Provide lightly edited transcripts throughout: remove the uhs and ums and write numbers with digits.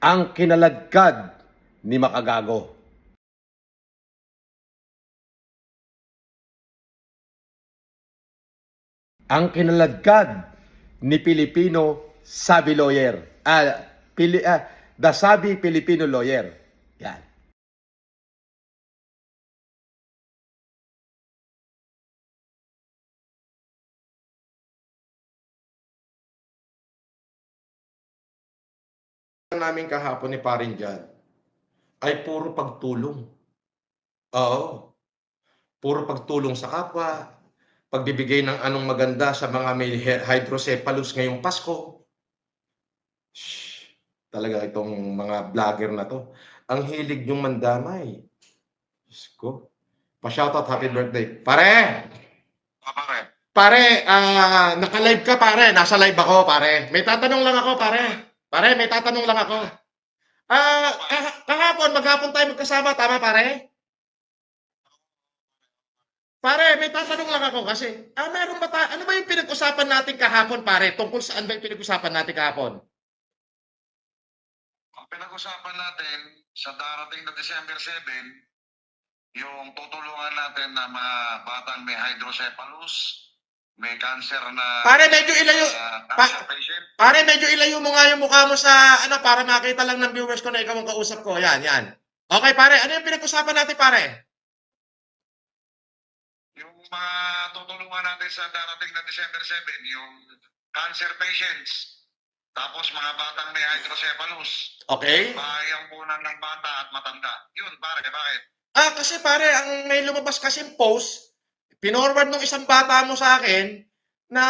ang kinaladkad ni Makagago. Ang kinaladkad ni Pilipino Savvy Lawyer. The Savvy Filipino Lawyer. Yan. Namin kahapon ni Paring Jan ay puro pagtulong. Oo. Puro pagtulong sa kapwa, pagbibigay ng anong maganda sa mga may hydrocephalus ngayong Pasko. Shhh, talaga itong mga vlogger na to. Ang hilig yung mandamay. Diyos ko. Pa-shoutout, happy birthday. Pare! Pare. Pare, naka-live ka pare. Nasa live ako pare. May tatanong lang ako pare. Pare, may tatanong lang ako. Kahapon, maghapon tayo magkasama. Tama pare? Pare, may tatanong lang ako kasi, meron ba ano ba yung pinag-usapan natin kahapon, pare? Tungkol saan ba yung pinag-usapan natin kahapon? Ang pinag-usapan natin sa darating na December 7, yung tutulungan natin na mga batang may hydrocephalus, may cancer na Pare, medyo ilayo. cancer patient. Pare, medyo ilayo mo nga yung mukha mo sa ano para makita lang ng viewers ko na ikaw ang kausap ko. Yan, yan. Okay, pare, ano yung pinag-usapan natin, pare? Yung mga tutulungan natin sa darating na December 7, yung cancer patients, tapos mga batang may hydrocephalus, Okay? bahayang punan ng bata at matanda. Yun, pare, bakit? Kasi pare, ang may lumabas kasing post, pinorward ng isang bata mo sa akin na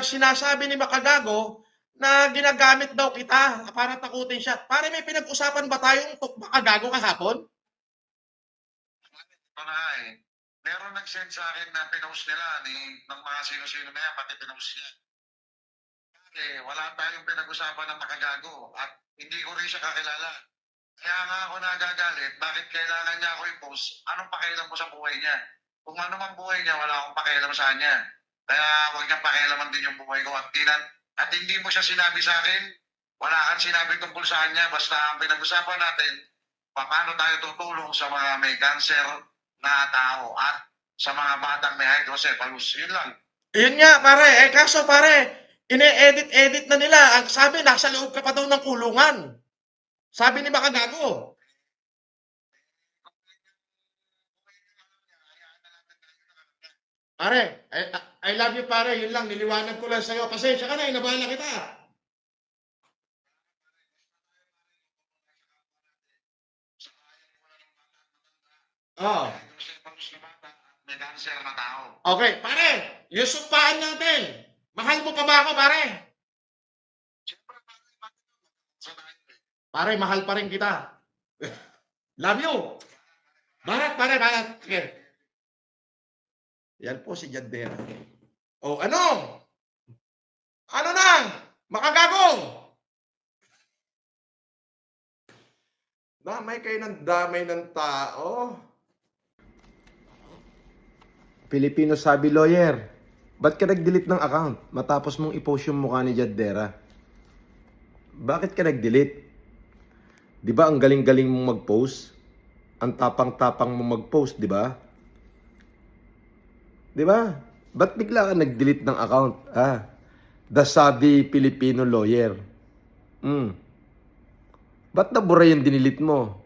sinasabi ni Makagago na ginagamit daw kita para takutin siya. Pare, may pinag-usapan ba tayong Makagago kahapon? Ito na nga eh. Meron nag-send sa akin na pinost nila ng mga sino-sino na yan, pati pinost niya. Wala tayong pinag-usapan ng Makagago at hindi ko rin siya kakilala. Kaya nga ako nagagalit, bakit kailangan niya ako i-post? Anong pakialam ko sa buhay niya? Kung ano man buhay niya, wala akong pakialam sa kanya. Kaya huwag niyang pakialaman din yung buhay ko. At hindi mo siya sinabi sa akin, wala kang sinabi tungkol sa kanya. Basta ang pinag-usapan natin, paano tayo tutulong sa mga may cancer na tao at sa mga batang may hydrocephalus. Yun lang. Yun nga, pare. Kaso pare, ine-edit-edit na nila. Ang sabi, nasa loob ka pa daw ng kulungan. Sabi ni Makagago. Pare, I love you pare. Yun lang, niliwanag ko lang sa'yo. Pasensya ka na, inabahala kita. Oh. Hydrocephalus na bata at may cancer na tao. Okay, pare, yung sumpaan natin. Mahal mo pa ba ako, pare? Siyempre, sa tayo eh. Pare, mahal pa rin kita. Love you. Barat, pare, barat. Sige. Yan po si Jadera. Oh, ano? Ano na? Makagagong! Damay kayo ng damay ng tao. Filipino Savvy Lawyer, ba't ka nag-delete ng account matapos mong i-post yung mukha ni Jadera? Bakit ka nag-delete? Di ba ang galing-galing mong mag-post? Ang tapang-tapang mong mag-post, di ba? Di ba? Ba't bigla ka nag-delete ng account? The Savvy Filipino Lawyer. Ba't nabura yung dinilit mo?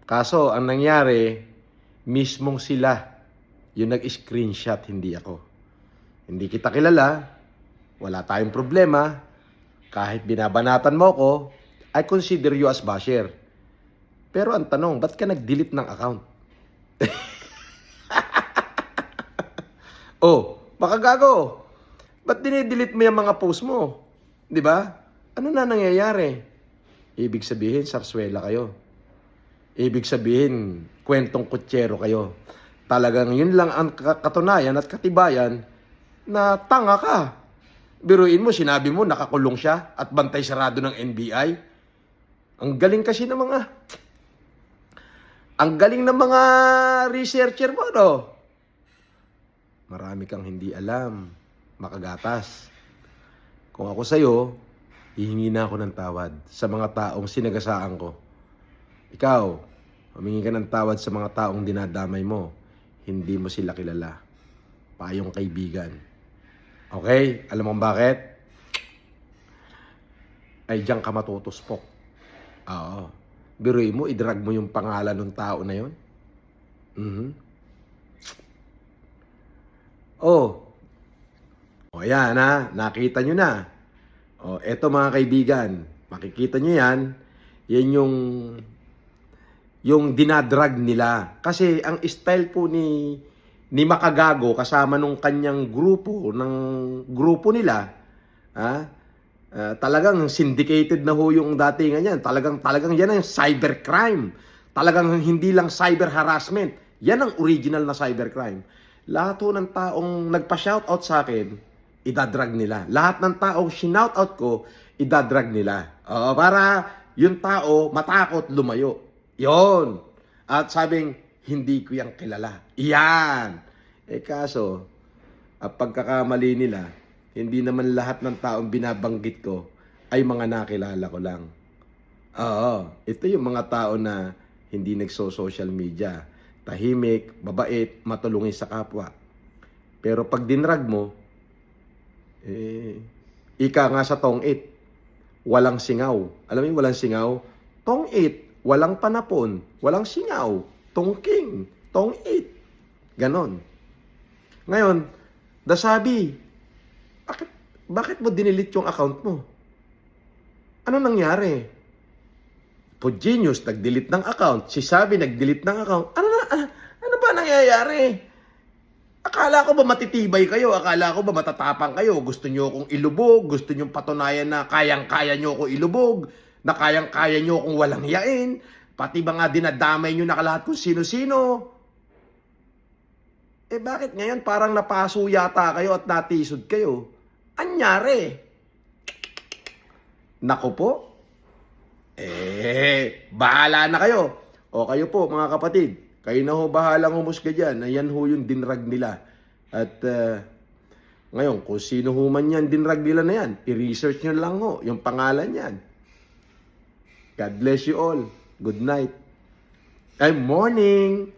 Kaso, ang nangyari, mismong sila yung nag-screenshot, hindi ako. Hindi kita kilala, wala tayong problema. Kahit binabanatan mo ko, I consider you as basher. Pero ang tanong, ba't ka nag-delete ng account? Oh, Makagago, ba't dinidelete mo yung mga post mo? Di ba? Ano na nangyayari? Ibig sabihin, sarswela kayo. Ibig sabihin, kwentong kutsero kayo. Talagang yun lang ang katunayan at katibayan na tanga ka. Biruin mo, sinabi mo, nakakulong siya at bantay sarado ng NBI. Ang galing kasi ng mga... Ang galing ng mga researcher mo, no? Marami kang hindi alam, Makagatas. Kung ako sa'yo, hihingi na ako ng tawad sa mga taong sinagasaan ko. Ikaw, humingi ka ng tawad sa mga taong dinadamay mo. Hindi mo sila kilala. Payong kaibigan. Okay? Alam mo bakit? Ay diyan ka matutuspok. Oo. Biruin mo, idrag mo yung pangalan ng tao na yon. Oh. O yan ha, nakita nyo na. O eto mga kaibigan, makikita nyo yan. Yan yung dinadrag nila. Kasi ang style po ni Makagago kasama nung kanyang grupo nila, talagang syndicated na ho yung datingan yan. Talagang yan ang cybercrime. Talagang hindi lang cyber harassment. Yan ang original na cybercrime. Lahat ho ng taong nagpa-shoutout sa akin, idadrag nila. Lahat ng taong sinoutout ko, idadrag nila. Para yung tao matakot lumayo. Yon. At sabing, hindi ko yung kilala. Yan. Kaso, ang pagkakamali nila, hindi naman lahat ng taong binabanggit ko ay mga nakilala ko lang. Ito yung mga tao na hindi nagso-social media. Tahimik, mabait, matulungin sa kapwa. Pero pag dinrag mo, ika nga sa tong-it, walang singaw. Alam mo yung walang singaw? Tong-it, walang panapon, walang singaw. Tongking, tong-it. Ganon. Ngayon, Dasabi, bakit mo dinilit yung account mo? Ano nangyari? Pugenius, nag-delete ng account. Si Sabi, nag-delete ng account. Ano ba nangyayari? Akala ko ba matitibay kayo? Akala ko ba matatapang kayo? Gusto nyo akong ilubog? Gusto nyo patunayan na kayang-kaya nyo ako ilubog? Na kayang-kaya nyo akong walang yain? Pati ba nga dinadamay nyo nakalahat kung sino-sino? Bakit ngayon parang napaso yata kayo at natisod kayo? Anyari? Nako po. Bahala na kayo. O kayo po mga kapatid, kayo na ho bahalang humusga dyan. Ayan ho yung dinrag nila. At ngayon, kung sino ho man yan dinrag nila na yan, i-research nyo lang ho yung pangalan yan. God bless you all. Good night. Morning.